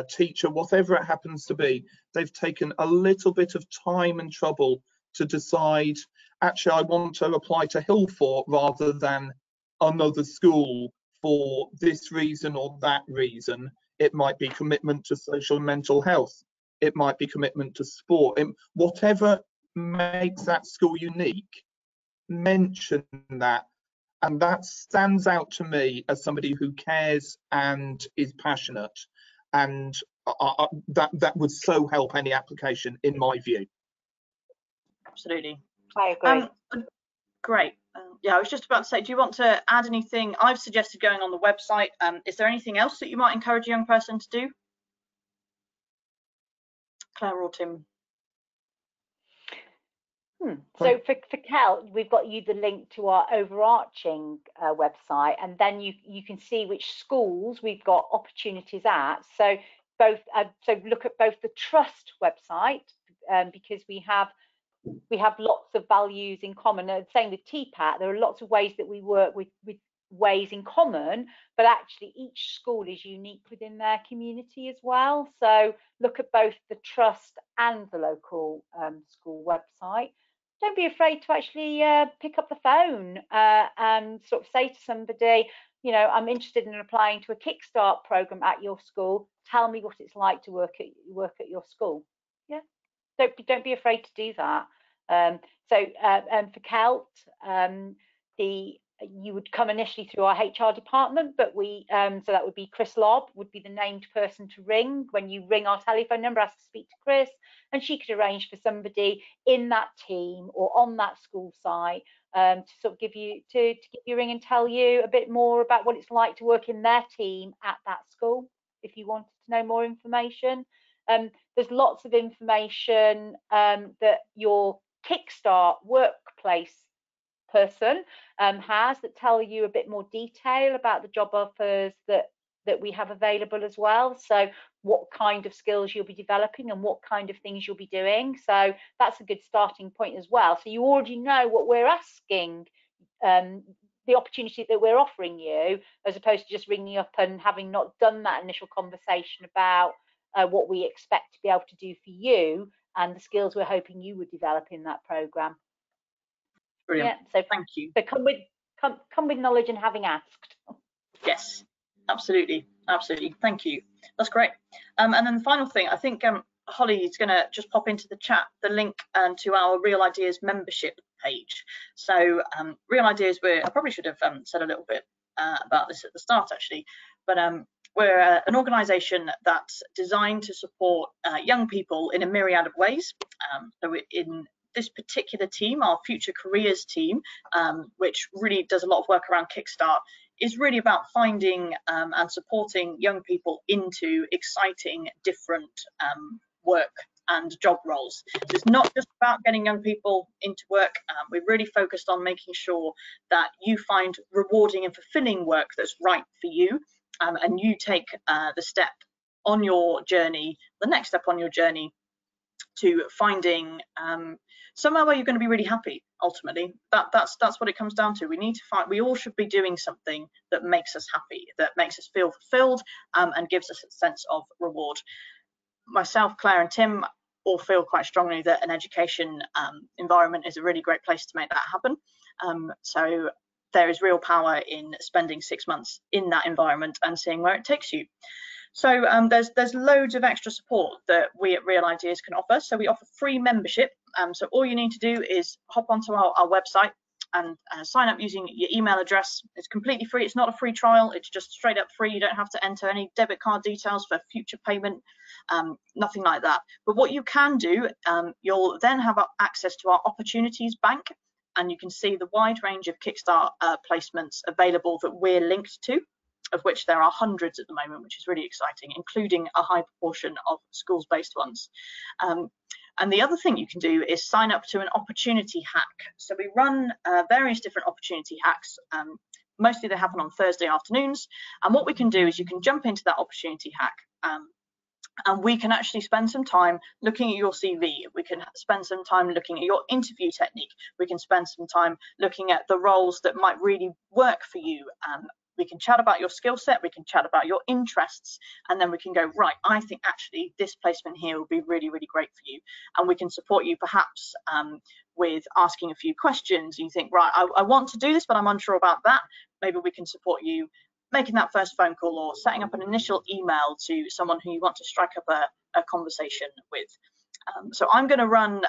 teacher, whatever it happens to be, they've taken a little bit of time and trouble to decide, actually, I want to apply to Hillfort rather than another school for this reason or that reason. It might be commitment to social and mental health. It might be commitment to sport. Whatever makes that school unique, mention that. And that stands out to me as somebody who cares and is passionate. And that would so help any application, in my view. Absolutely. I agree. Great. Yeah, I was just about to say, do you want to add anything? I've suggested going on the website. Is there anything else that you might encourage a young person to do? Claire or Tim? So for CELT, we've got you the link to our overarching website, and then you can see which schools we've got opportunities at. So both so look at both the Trust website, because we have lots of values in common. And same with TPAT, there are lots of ways that we work with ways in common, but actually each school is unique within their community as well. So look at both the Trust and the local school website. Don't be afraid to actually pick up the phone and sort of say to somebody, you know, I'm interested in applying to a Kickstart program at your school. Tell me what it's like to work at your school. Yeah, don't be afraid to do that. So for CELT, you would come initially through our HR department, but so that would be Chris Lobb would be the named person to ring. When you ring our telephone number, ask to speak to Chris, and she could arrange for somebody in that team or on that school site to sort of give you a ring and tell you a bit more about what it's like to work in their team at that school, if you wanted to know more information. There's lots of information that your Kickstart workplace person has that tell you a bit more detail about the job offers that we have available as well. So what kind of skills you'll be developing and what kind of things you'll be doing. So that's a good starting point as well. So you already know what we're asking, the opportunity that we're offering you, as opposed to just ringing up and having not done that initial conversation about what we expect to be able to do for you and the skills we're hoping you would develop in that program. Brilliant. Yeah, so thank you. So come with knowledge and having asked. Yes, absolutely, absolutely. Thank you. That's great. And then the final thing, I think Holly is going to just pop into the chat the link to our Real Ideas membership page. So Real Ideas, I probably should have said a little bit about this at the start actually, but we're an organisation that's designed to support young people in a myriad of ways. So in this particular team, our Future Careers team, which really does a lot of work around Kickstart, is really about finding and supporting young people into exciting different work and job roles. So it's not just about getting young people into work. We're really focused on making sure that you find rewarding and fulfilling work that's right for you, and you take the step on your journey, the next step on your journey, to finding somewhere where you're going to be really happy. Ultimately, that's what it comes down to. We need to find, we all should be doing something that makes us happy, that makes us feel fulfilled, and gives us a sense of reward. Myself, Claire and Tim all feel quite strongly that an education environment is a really great place to make that happen. So there is real power in spending 6 months in that environment and seeing where it takes you. So there's loads of extra support that we at Real Ideas can offer. So we offer free membership. So all you need to do is hop onto our website and sign up using your email address. It's completely free. It's not a free trial. It's just straight up free. You don't have to enter any debit card details for future payment, nothing like that. But what you can do, you'll then have access to our opportunities bank, and you can see the wide range of Kickstart placements available that we're linked to, of which there are hundreds at the moment, which is really exciting, including a high proportion of schools-based ones. And the other thing you can do is sign up to an opportunity hack. So we run various different opportunity hacks. Mostly they happen on Thursday afternoons. And what we can do is you can jump into that opportunity hack, and we can actually spend some time looking at your CV. We can spend some time looking at your interview technique. We can spend some time looking at the roles that might really work for you. We can chat about your skill set, we can chat about your interests, and then we can go, right, I think actually this placement here will be really, really great for you. And we can support you perhaps with asking a few questions. You think, right, I want to do this, but I'm unsure about that. Maybe we can support you making that first phone call or setting up an initial email to someone who you want to strike up a conversation with. So I'm going to run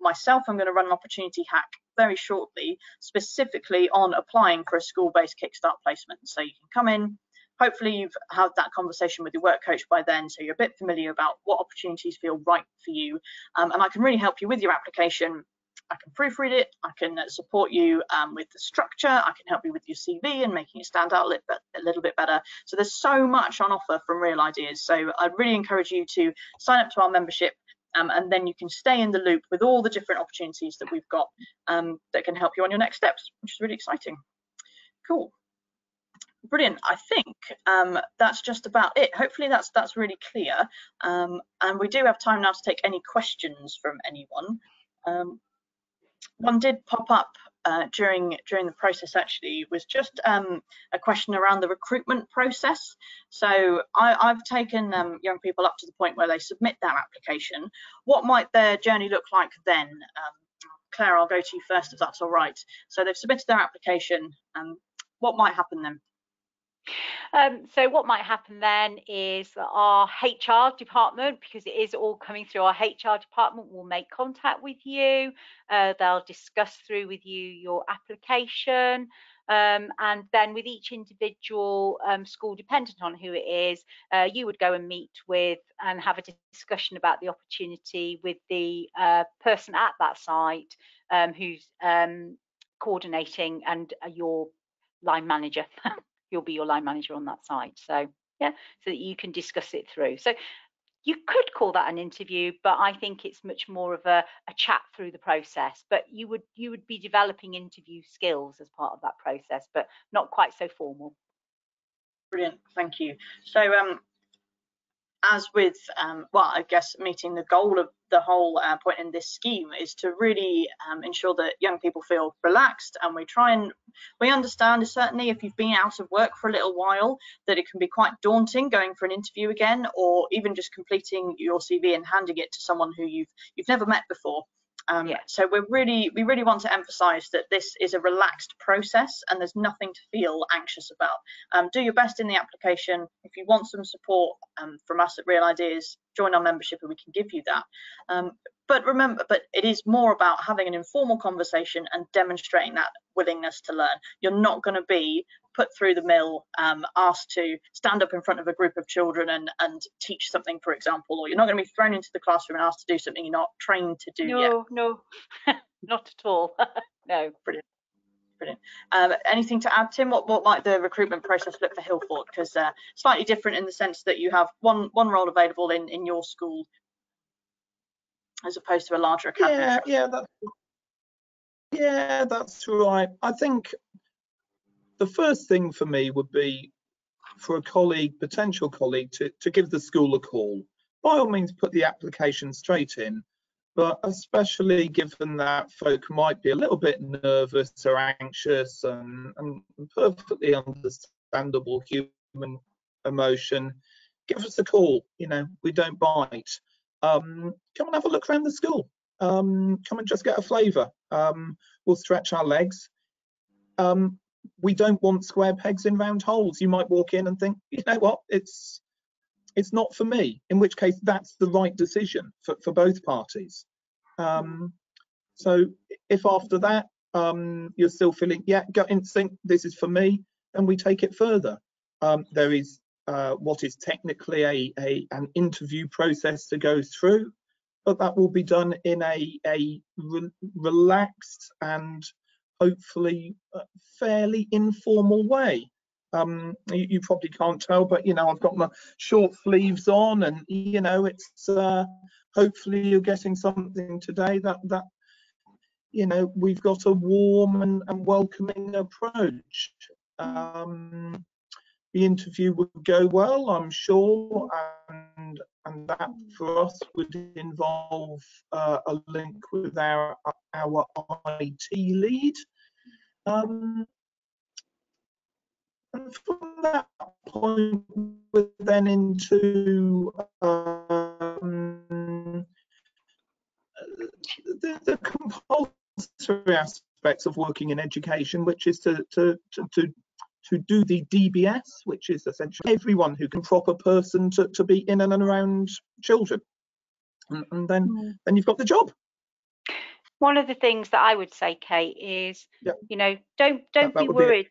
myself, I'm going to run an opportunity hack very shortly, specifically on applying for a school-based Kickstart placement. So you can come in, hopefully you've had that conversation with your work coach by then, so you're a bit familiar about what opportunities feel right for you, and I can really help you with your application. I can proofread it, I can support you with the structure, I can help you with your CV and making it stand out a little bit better. So there's so much on offer from Real Ideas. So I'd really encourage you to sign up to our membership, and then you can stay in the loop with all the different opportunities that we've got that can help you on your next steps, which is really exciting. Cool. Brilliant. I think that's just about it. Hopefully that's really clear. And we do have time now to take any questions from anyone. One did pop up during the process, actually, was just a question around the recruitment process. So I've taken young people up to the point where they submit their application. What might their journey look like then? Claire, I'll go to you first if that's all right. So they've submitted their application. What might happen then? So what might happen then is that our HR department, because it is all coming through our HR department, will make contact with you. They'll discuss through with you your application. And then with each individual school, dependent on who it is, you would go and meet with and have a discussion about the opportunity with the person at that site who's coordinating, and your line manager. You'll be your line manager on that site. So yeah, so that you can discuss it through. So you could call that an interview, but I think it's much more of a chat through the process. But you would be developing interview skills as part of that process, but not quite so formal. Brilliant, thank you. So as with well, I guess meeting the goal of the whole point in this scheme is to really ensure that young people feel relaxed, and we understand, certainly if you've been out of work for a little while, that it can be quite daunting going for an interview again, or even just completing your CV and handing it to someone who you've never met before. So we really want to emphasize that this is a relaxed process and there's nothing to feel anxious about. Do your best in the application. If you want some support from us at Real Ideas, join our membership and we can give you that. But remember, it is more about having an informal conversation and demonstrating that willingness to learn. You're not going to be put through the mill, asked to stand up in front of a group of children and teach something, for example, or you're not going to be thrown into the classroom and asked to do something you're not trained to do yet. No, not at all. No. Brilliant. Anything to add, Tim? What might the recruitment process look for Hillfort? Because slightly different in the sense that you have one role available in your school, as opposed to a larger academy. Yeah, that's right. I think the first thing for me would be for a potential colleague, to give the school a call. By all means, put the application straight in, but especially given that folk might be a little bit nervous or anxious, and perfectly understandable human emotion, give us a call. We don't bite. Come and have a look around the school. Come and just get a flavour. We'll stretch our legs. We don't want square pegs in round holes. You might walk in and think, you know what, it's not for me, in which case that's the right decision for both parties. So if after that you're still feeling, yeah, gut instinct, this is for me, then we take it further. There is what is technically an interview process to go through, but that will be done in a relaxed and hopefully fairly informal way. You probably can't tell, but I've got my short sleeves on, and it's hopefully you're getting something today that we've got a warm and welcoming approach. The interview would go well, I'm sure, and that for us would involve a link with our IT lead. And from that point, we're then into the compulsory aspects of working in education, which is to do the DBS, which is essentially everyone who can prop a person to be in and around children, and then you've got the job. One of the things that I would say, Kate, is don't be worried.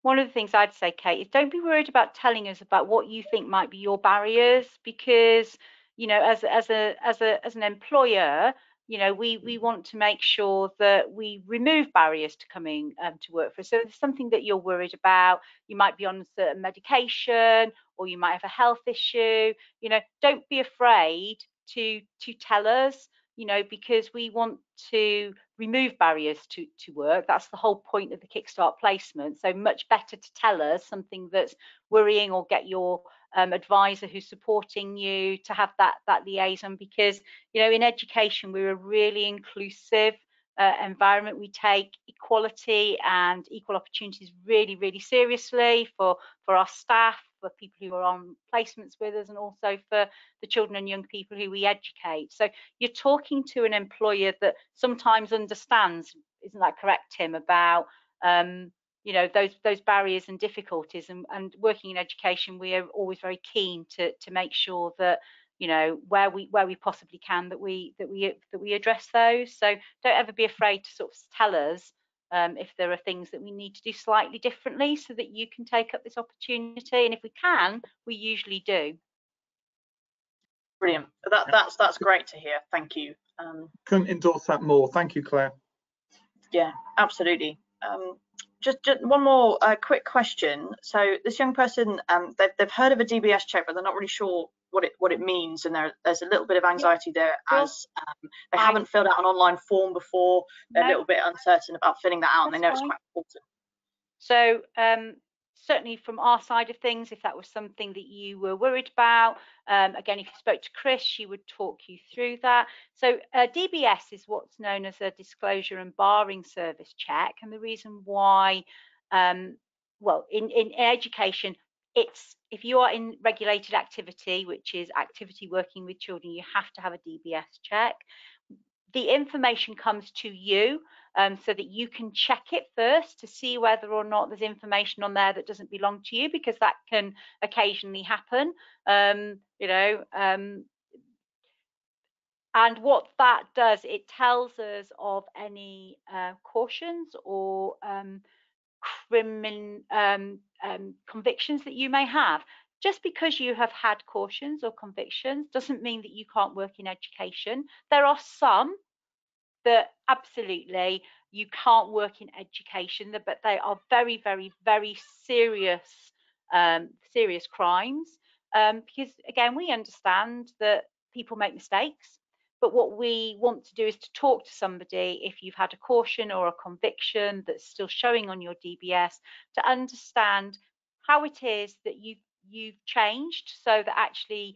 one of the things I'd say, Kate, is don't be worried about telling us about what you think might be your barriers, because, you know, as an employer, you know, we want to make sure that we remove barriers to coming to work for us. So if there's something that you're worried about, you might be on a certain medication, or you might have a health issue, you know, don't be afraid to tell us, you know, because we want to remove barriers to work. That's the whole point of the Kickstart placement. So much better to tell us something that's worrying, or get your advisor who's supporting you to have that liaison, because, you know, in education we're a really inclusive environment. We take equality and equal opportunities really seriously for our staff, for people who are on placements with us, and also for the children and young people who we educate. So you're talking to an employer that sometimes understands, isn't that correct, Tim, about you know, those barriers and difficulties, and working in education, we are always very keen to make sure that, you know, where we possibly can, that we address those. So don't ever be afraid to sort of tell us if there are things that we need to do slightly differently, so that you can take up this opportunity. And if we can, we usually do. Brilliant. That's great to hear. Thank you. Couldn't endorse that more. Thank you, Claire. Yeah, absolutely. Just one more quick question. So this young person, they've heard of a DBS check, but they're not really sure what it means, and there's a little bit of anxiety there, as they haven't filled out an online form before. They're a little bit uncertain about filling that out, and they know it's quite important. So certainly from our side of things, if that was something that you were worried about, again, if you spoke to Chris, she would talk you through that. So DBS is what's known as a disclosure and barring service check, and the reason why, well, in education, it's, if you are in regulated activity, which is activity working with children, you have to have a DBS check. The information comes to you so that you can check it first to see whether or not there's information on there that doesn't belong to you, because that can occasionally happen, you know. And what that does, it tells us of any cautions or convictions that you may have. Just because you have had cautions or convictions doesn't mean that you can't work in education. There are some that absolutely you can't work in education, but they are very serious serious crimes, because again, we understand that people make mistakes, but what we want to do is to talk to somebody if you've had a caution or a conviction that's still showing on your DBS, to understand how it is that you've changed, so that actually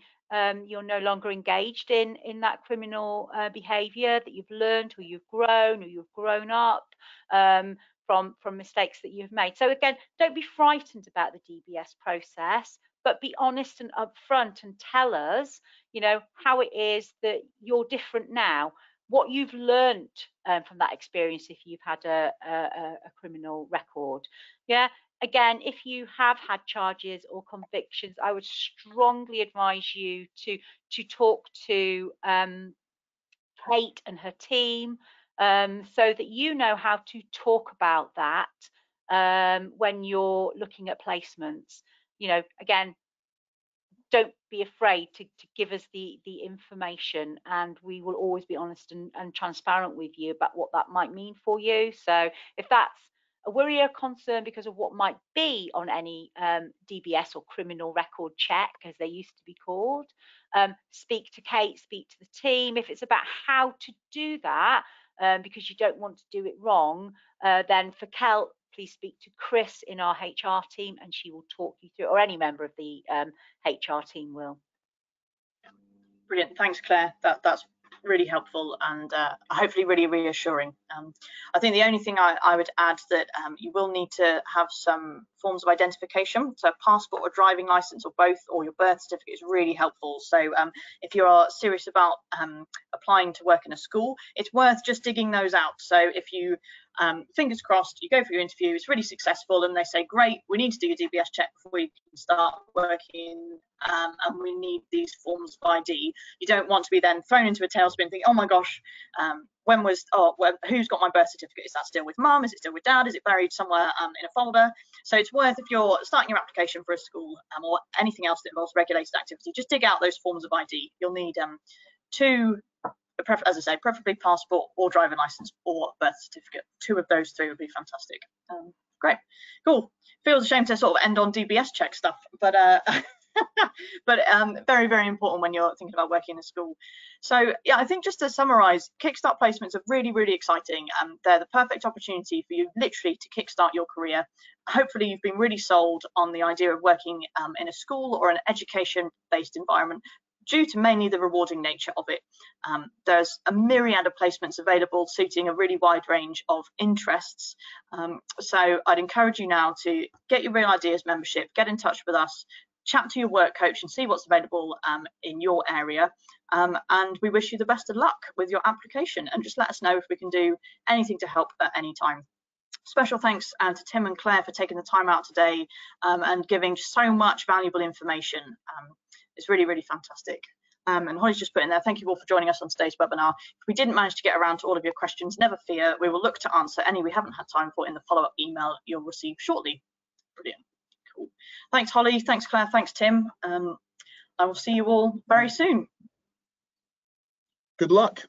you're no longer engaged in that criminal behaviour, that you've learned, or you've grown up from mistakes that you've made. So again, don't be frightened about the DBS process, but be honest and upfront, and tell us, you know, how it is that you're different now, what you've learned from that experience, if you've had a criminal record. Yeah. Again, if you have had charges or convictions, I would strongly advise you to talk to Kate and her team, so that you know how to talk about that when you're looking at placements. You know, again, don't be afraid to give us the information, and we will always be honest and transparent with you about what that might mean for you. So if that's a worry or concern because of what might be on any DBS or criminal record check, as they used to be called, speak to Kate, speak to the team. If it's about how to do that, because you don't want to do it wrong, then for CELT, please speak to Chris in our HR team, and she will talk you through, or any member of the HR team will. Brilliant. Thanks, Claire. That's really helpful, and hopefully really reassuring. I think the only thing I would add, that you will need to have some forms of identification, so a passport or driving license, or both, or your birth certificate is really helpful. So if you are serious about applying to work in a school, it's worth just digging those out. So if you Fingers crossed, you go for your interview, it's really successful, and they say, great, we need to do your DBS check before you can start working, and we need these forms of ID. You don't want to be then thrown into a tailspin thinking, oh my gosh, who's got my birth certificate? Is that still with mum? Is it still with dad? Is it buried somewhere in a folder? So it's worth, if you're starting your application for a school or anything else that involves regulated activity, just dig out those forms of ID. You'll need two, as I say, preferably passport or driving license or birth certificate. 2 of those 3 would be fantastic. Great, cool. Feels a shame to sort of end on DBS check stuff, but but very, very important when you're thinking about working in a school. So yeah, I think just to summarize, Kickstart placements are really, really exciting. They're the perfect opportunity for you literally to kickstart your career. Hopefully you've been really sold on the idea of working in a school or an education-based environment due to mainly the rewarding nature of it. There's a myriad of placements available suiting a really wide range of interests. So I'd encourage you now to get your Real Ideas membership, get in touch with us, chat to your work coach and see what's available in your area. And we wish you the best of luck with your application, and just let us know if we can do anything to help at any time. Special thanks to Tim and Claire for taking the time out today and giving so much valuable information. It's really, really fantastic. And Holly's just put in there, thank you all for joining us on today's webinar. If we didn't manage to get around to all of your questions, never fear, we will look to answer any we haven't had time for in the follow-up email you'll receive shortly. Brilliant. Cool. Thanks, Holly. Thanks, Claire. Thanks, Tim. I will see you all very soon. Good luck.